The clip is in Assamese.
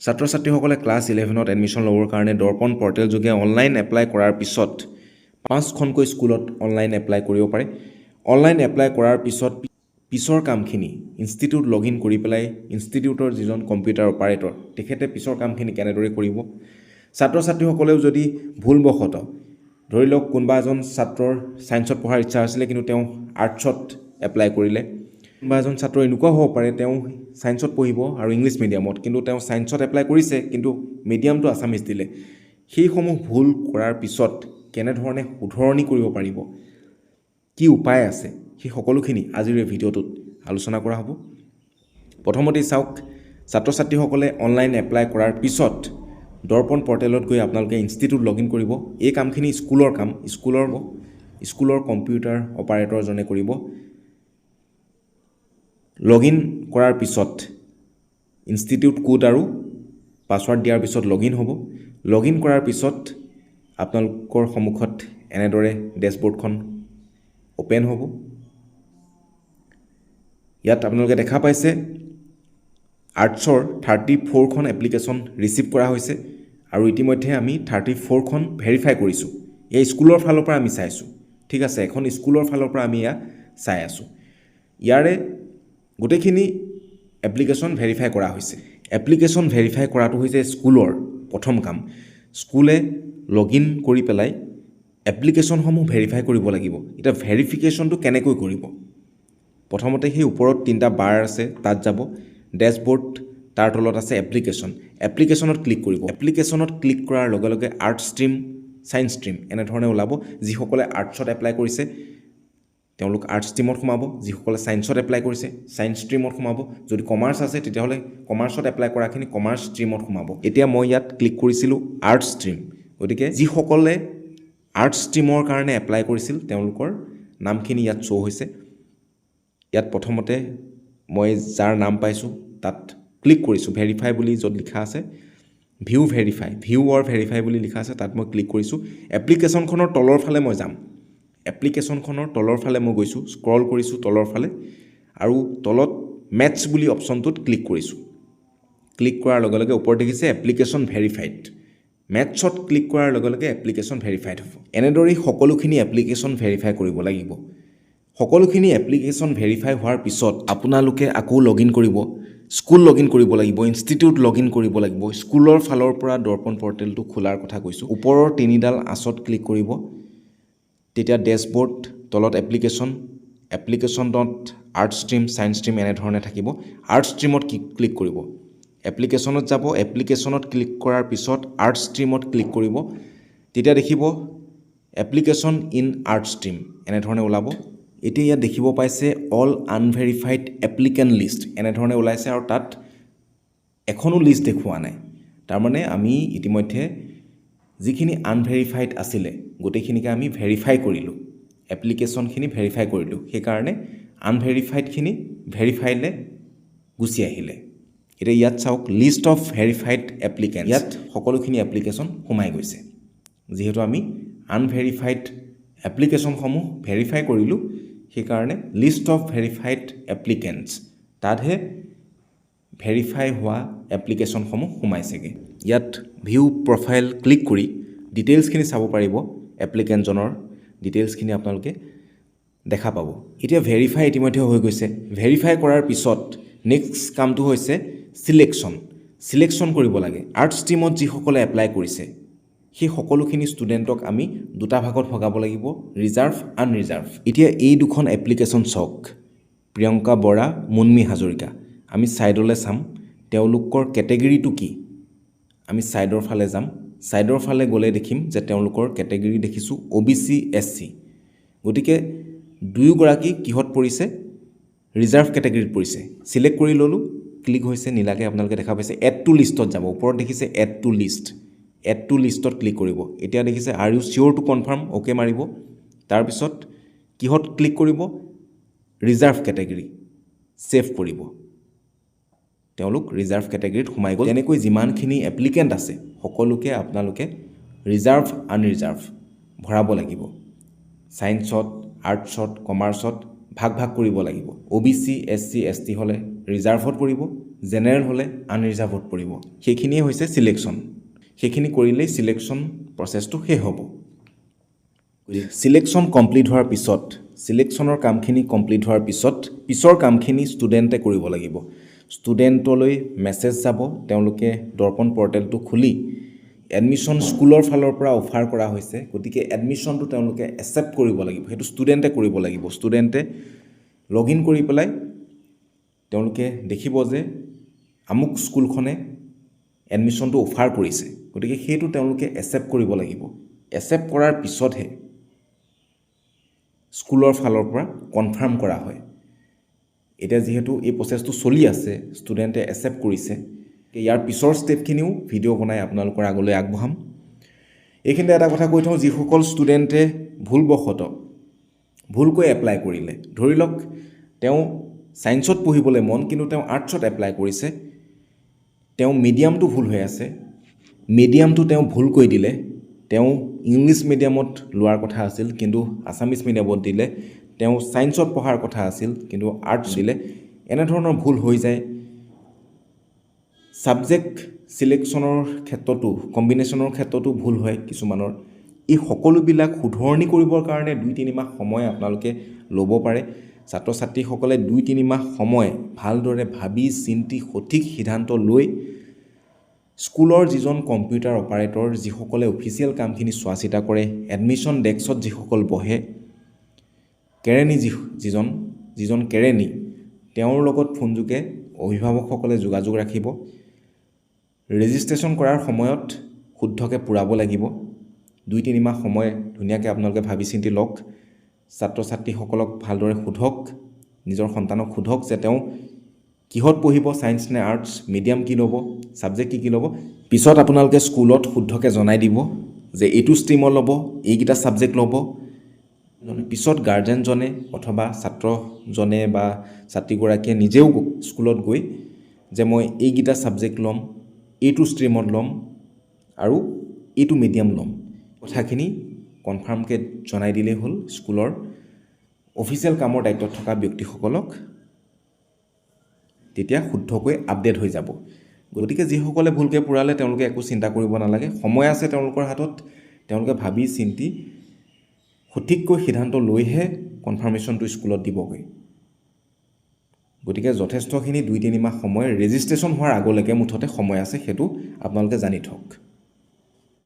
ছাত্ৰ ছাত্ৰীসকলে ক্লাছ 11ত এডমিশ্যন ল'বৰ কাৰণে দৰ্পণ পৰ্টেল যোগে অনলাইন এপ্লাই কৰাৰ পিছত 5খনকৈ স্কুলত অনলাইন এপ্লাই কৰিব পাৰে। অনলাইন এপ্লাই কৰাৰ পিছৰ কামখিনি ইনষ্টিটিউট লগ ইন কৰি পেলাই ইনষ্টিটিউটৰ যিজন কম্পিউটাৰ অপাৰেটৰ তেখেতে পিছৰ কামখিনি কেনেদৰে কৰিব। ছাত্ৰ ছাত্ৰীসকলেও যদি ভুলবশতঃ ধৰি লওক কোনোবা এজন ছাত্ৰৰ ছায়েন্সত পঢ়াৰ ইচ্ছা আছিলে কিন্তু তেওঁ আৰ্টছত এপ্লাই কৰিলে। কোনোবা এজন ছাত্ৰ এনেকুৱা হ'ব পাৰে তেওঁ ছায়েন্সত পঢ়িব আৰু ইংলিছ মিডিয়ামত, কিন্তু তেওঁ ছায়েন্সত এপ্লাই কৰিছে কিন্তু মিডিয়ামটো আছামিজ দিলে। সেইসমূহ ভুল কৰাৰ পিছত কেনেধৰণে শুধৰণি কৰিব পাৰিব, কি উপায় আছে, সেই সকলোখিনি আজিৰ এই ভিডিঅ'টোত আলোচনা কৰা হ'ব। প্ৰথমতেই চাওক, ছাত্ৰ ছাত্ৰীসকলে অনলাইন এপ্লাই কৰাৰ পিছত দৰ্পণ পৰ্টেলত গৈ আপোনালোকে ইনষ্টিটিউট লগ ইন কৰিব। এই কামখিনি স্কুলৰ কাম, স্কুলৰ কম্পিউটাৰ অপাৰেটৰজনে কৰিব। লগ ইন কৰাৰ পিছত ইনষ্টিটিউট কোড আৰু পাছৱাৰ্ড দিয়াৰ পিছত লগ ইন হ'ব। লগ ইন কৰাৰ পিছত আপোনালোকৰ সন্মুখত এনেদৰে ডেছবৰ্ডখন অ'পেন হ'ব। ইয়াত আপোনালোকে দেখা পাইছে আৰ্টছৰ 34খন এপ্লিকেশ্যন ৰিচিভ কৰা হৈছে আৰু ইতিমধ্যে আমি 34খন ভেৰিফাই কৰিছোঁ। এই স্কুলৰ ফালৰ পৰা আমি চাইছোঁ, ঠিক আছে, এখন স্কুলৰ ফালৰ পৰা আমি ইয়াত চাই আছোঁ। ইয়াৰে গোটেইখিনি এপ্লিকেশ্যন ভেৰিফাই কৰা হৈছে। এপ্লিকেশ্যন ভেৰিফাই কৰাটো হৈছে স্কুলৰ প্ৰথম কাম। স্কুলে লগ ইন কৰি পেলাই এপ্লিকেশ্যনসমূহ ভেৰিফাই কৰিব লাগিব। এতিয়া ভেৰিফিকেশ্যনটো কেনেকৈ কৰিব? প্ৰথমতে সেই ওপৰত 3টা বাৰ আছে, তাত যাব, ডেছবৰ্ড, তাৰ তলত আছে এপ্লিকেশ্যন। এপ্লিকেশ্যনত ক্লিক কৰিব। এপ্লিকেশ্যনত ক্লিক কৰাৰ লগে লগে আৰ্ট ষ্ট্ৰীম, ছায়েন্স ষ্ট্ৰীম এনেধৰণে ওলাব। যিসকলে আৰ্টছত এপ্লাই কৰিছে তেওঁলোক আৰ্ট ষ্ট্ৰীমত সোমাব, যিসকলে ছায়েন্সত এপ্লাই কৰিছে ছায়েন্স ষ্ট্ৰীমত সোমাব, যদি কমাৰ্চ আছে তেতিয়াহ'লে কমাৰ্চত এপ্লাই কৰাখিনি কমাৰ্চ ষ্ট্ৰীমত সোমাব। এতিয়া মই ইয়াত ক্লিক কৰিছিলোঁ আৰ্ট ষ্ট্ৰীম, গতিকে যিসকলে আৰ্ট ষ্ট্ৰীমৰ কাৰণে এপ্লাই কৰিছিল তেওঁলোকৰ নামখিনি ইয়াত শ্ব' হৈছে। ইয়াত প্ৰথমতে মই যাৰ নাম পাইছোঁ তাত ক্লিক কৰিছোঁ। ভেৰিফাই বুলি য'ত লিখা আছে ভিউ অৰ ভেৰিফাই বুলি লিখা আছে তাত মই ক্লিক কৰিছোঁ। এপ্লিকেশ্যনখনৰ তলৰ ফালে মই যাম। এপ্লিকেশ্যনখনৰ তলৰ ফালে মই গৈছোঁ, স্ক্ৰল কৰিছোঁ তলৰ ফালে আৰু তলত মেটছ বুলি অপশ্যনটোত ক্লিক কৰিছোঁ। ক্লিক কৰাৰ লগে লগে ওপৰত দেখিছে এপ্লিকেশ্যন ভেৰিফাইড। মেটছত ক্লিক কৰাৰ লগে লগে এপ্লিকেশ্যন ভেৰিফাইড হ'ব। এনেদৰেই সকলোখিনি এপ্লিকেশ্যন ভেৰিফাই কৰিব লাগিব। সকলোখিনি এপ্লিকেশ্যন ভেৰিফাই হোৱাৰ পিছত আপোনালোকে আকৌ লগ ইন কৰিব, স্কুল লগ ইন কৰিব লাগিব, ইনষ্টিটিউট লগ ইন কৰিব লাগিব। স্কুলৰ ফালৰ পৰা দৰ্পণ পৰ্টেলটো খোলাৰ কথা কৈছোঁ। ওপৰৰ 3ডাল আঁচত ক্লিক কৰিব, তেতিয়া ডেছবৰ্ড, তলত এপ্লিকেশ্যনত আৰ্ট ষ্ট্ৰীম, ছায়েন্স ষ্ট্ৰীম এনেধৰণে থাকিব। আৰ্ট ষ্ট্ৰীমত ক্লিক কৰিব। এপ্লিকেশ্যনত যাব, এপ্লিকেশ্যনত ক্লিক কৰাৰ পিছত আৰ্ট ষ্ট্ৰীমত ক্লিক কৰিব, তেতিয়া দেখিব এপ্লিকেশ্যন ইন আৰ্ট ষ্ট্ৰীম এনেধৰণে ওলাব। এতিয়া ইয়াত দেখিব পাইছে অল আনভেৰিফাইড এপ্লিকেণ্ট লিষ্ট এনেধৰণে ওলাইছে আৰু তাত এখনো লিষ্ট দেখুওৱা নাই। তাৰমানে আমি ইতিমধ্যে যিখিনি আনভেৰিফাইড আছিলে গোটেইখিনিকে আমি ভেৰিফাই কৰিলোঁ, এপ্লিকেশ্যনখিনি ভেৰিফাই কৰিলোঁ, সেইকাৰণে আনভেৰিফাইডখিনি ভেৰিফাইলে গুচি আহিলে। এতিয়া ইয়াত চাওক লিষ্ট অফ ভেৰিফাইড এপ্লিকেণ্ট, ইয়াত সকলোখিনি এপ্লিকেশ্যন সোমাই গৈছে। যিহেতু আমি আনভেৰিফাইড এপ্লিকেশ্যনসমূহ ভেৰিফাই কৰিলোঁ সেইকাৰণে লিষ্ট অফ ভেৰিফাইড এপ্লিকেণ্টছ, তাতহে ভেৰিফাই হোৱা এপ্লিকেশ্যনসমূহ সোমাইছেগৈ। ইয়াত ভিউ প্ৰফাইল ক্লিক কৰি ডিটেইলছখিনি চাব পাৰিব। এপ্লিকেণ্টজনৰ ডিটেইলছখিনি আপোনালোকে দেখা পাব। এতিয়া ভেৰিফাই ইতিমধ্যে হৈ গৈছে। ভেৰিফাই কৰাৰ পিছত নেক্সট কামটো হৈছে চিলেকশ্যন কৰিব লাগে। আৰ্ট ষ্ট্ৰীমত যিসকলে এপ্লাই কৰিছে সেই সকলোখিনি ষ্টুডেণ্টক আমি 2টা ভাগত ভগাব লাগিব, ৰিজাৰ্ভ, আনৰিজাৰ্ভ। এতিয়া এই দুখন এপ্লিকেশ্যন চাওক, প্ৰিয়ংকা বৰা, মুনমী হাজৰিকা। আমি ছাইডলৈ চাম, তেওঁলোকৰ কেটেগৰীটো কি। আমি ছাইডৰ ফালে যাম, ছাইডৰ ফালে গ'লে দেখিম যে তেওঁলোকৰ কেটেগৰী দেখিছোঁ OBC SC। গতিকে দুয়োগৰাকী কিহত পৰিছে? ৰিজাৰ্ভ কেটেগৰীত পৰিছে। ছিলেক্ট কৰি ল'লোঁ, ক্লিক হৈছে নীলাকৈ আপোনালোকে দেখা পাইছে। এড টু লিষ্টত যাব, ওপৰত দেখিছে এড টু লিষ্টত ক্লিক কৰিব। এতিয়া দেখিছে আৰ ইউ চিয়'ৰ টু কনফাৰ্ম, অ'কে মাৰিব। তাৰপিছত কিহত ক্লিক কৰিব? ৰিজাৰ্ভ কেটেগৰী, ছেভ কৰিব। তেওঁলোক ৰিজাৰ্ভ কেটেগৰীত সোমাই গ'ল। তেনেকৈ যিমানখিনি এপ্লিকেণ্ট আছে সকলোকে আপোনালোকে ৰিজাৰ্ভ, আনৰিজাৰ্ভ ভৰাব লাগিব। ছায়েন্সত, আৰ্টছত, কমাৰ্চত ভাগ কৰিব লাগিব। OBC SC ST হ'লে ৰিজাৰ্ভত পৰিব, জেনেৰেল হ'লে আনৰিজাৰ্ভত পৰিব। সেইখিনিয়ে হৈছে চিলেকশ্যন। সেইখিনি কৰিলেই চিলেকশ্যন প্ৰচেছটো শেষ হ'ব। চিলেকশ্যন কমপ্লিট হোৱাৰ পিছত, চিলেকশ্যনৰ কামখিনি কমপ্লিট হোৱাৰ পিছত পিছৰ কামখিনি ষ্টুডেণ্টে কৰিব লাগিব। ষ্টুডেণ্টলৈ মেছেজ যাব, তেওঁলোকে দৰ্পণ পৰ্টেলটো খুলি এডমিশ্যন স্কুলৰ ফালৰ পৰা অফাৰ কৰা হৈছে, গতিকে এডমিশ্যনটো তেওঁলোকে একচেপ্ট কৰিব লাগিব। সেইটো ষ্টুডেণ্টে কৰিব লাগিব। ষ্টুডেণ্টে লগ ইন কৰি পেলাই তেওঁলোকে দেখিব যে আমুক স্কুলখনে এডমিশ্যনটো অফাৰ কৰিছে, গতিকে সেইটো তেওঁলোকে একচেপ্ট কৰিব লাগিব। একচেপ্ট কৰাৰ পিছতহে স্কুলৰ ফালৰ পৰা কনফাৰ্ম কৰা হয়। এতিয়া যিহেতু এই প্ৰচেছটো চলি আছে, ষ্টুডেণ্টে একচেপ্ট কৰিছে, ইয়াৰ পিছৰ ষ্টেপখিনিও ভিডিঅ' বনাই আপোনালোকৰ আগলৈ আগবঢ়াম। এইখিনিতে এটা কথা কৈ থওঁ, যিসকল ষ্টুডেণ্টে ভুলকৈ এপ্লাই কৰিলে, ধৰি লওক তেওঁ ছায়েন্সত পঢ়িবলৈ মন কিন্তু তেওঁ আৰ্টছত এপ্লাই কৰিছে, তেওঁ মিডিয়ামটো ভুল হৈ আছে, মিডিয়ামটো তেওঁ ভুলকৈ দিলে, তেওঁ ইংলিছ মিডিয়ামত লোৱাৰ কথা আছিল কিন্তু আছামিছ মিডিয়ামত দিলে, তেওঁ ছায়েন্সত পঢ়াৰ কথা আছিল কিন্তু আৰ্টছ দিলে, এনেধৰণৰ ভুল হৈ যায়। ছাবজেক্ট চিলেকশ্যনৰ ক্ষেত্ৰতো, কম্বিনেশ্যনৰ ক্ষেত্ৰতো ভুল হয় কিছুমানৰ। এই সকলোবিলাক শুধৰণি কৰিবৰ কাৰণে 2-3 মাহ সময় আপোনালোকে ল'ব পাৰে। ছাত্ৰ ছাত্ৰীসকলে 2-3 মাহ সময় ভালদৰে ভাবি চিন্তি সঠিক সিদ্ধান্ত লৈ স্কুলৰ যিজন কম্পিউটাৰ অপাৰেটৰ, যিসকলে অফিচিয়েল কামখিনি চোৱা চিতা কৰে, এডমিশ্যন ডেস্কত যিসকল বহে, কেৰেণী যিজন কেৰেণী, তেওঁৰ লগত ফোনযোগে অভিভাৱকসকলে যোগাযোগ ৰাখিব। ৰেজিষ্ট্ৰেশ্যন কৰাৰ সময়ত শুদ্ধকৈ পূৰাব লাগিব। 2-3 মাহ সময় ধুনীয়াকৈ আপোনালোকে ভাবি চিন্তি লওক। ছাত্ৰ ছাত্ৰীসকলক ভালদৰে সোধক, নিজৰ সন্তানক সোধক যে তেওঁ কিহত পঢ়িব, ছায়েন্স নে আৰ্টছ, মিডিয়াম কি ল'ব, ছাবজেক্ট কি ল'ব। পিছত আপোনালোকে স্কুলত শুদ্ধকৈ জনাই দিব যে এইটো ষ্ট্ৰীমত ল'ব, এইকেইটা ছাবজেক্ট ল'ব। পিছত গাৰ্জেনজনে অথবা ছাত্ৰজনে বা ছাত্ৰীগৰাকীয়ে নিজেও স্কুলত গৈ যে মই এইকেইটা ছাবজেক্ট ল'ম, এইটো ষ্ট্ৰীমত ল'ম আৰু এইটো মিডিয়াম ল'ম, কথাখিনি কনফাৰ্মকৈ জনাই দিলেই হ'ল স্কুলৰ অফিচিয়েল কামৰ দায়িত্বত থকা ব্যক্তিসকলক। তেতিয়া শুদ্ধকৈ আপডেট হৈ যাব। গতিকে যিসকলে ভুলকৈ পূৰালে তেওঁলোকে একো চিন্তা কৰিব নালাগে, সময় আছে তেওঁলোকৰ হাতত। তেওঁলোকে ভাবি চিন্তি সঠিককৈ সিদ্ধান্ত লৈহে কনফাৰ্মেশ্যনটো স্কুলত দিবগৈ। গতিকে যথেষ্টখিনি 2-3 মাহ সময় ৰেজিষ্ট্ৰেশ্যন হোৱাৰ আগলৈকে মুঠতে সময় আছে, সেইটো আপোনালোকে জানি থওক।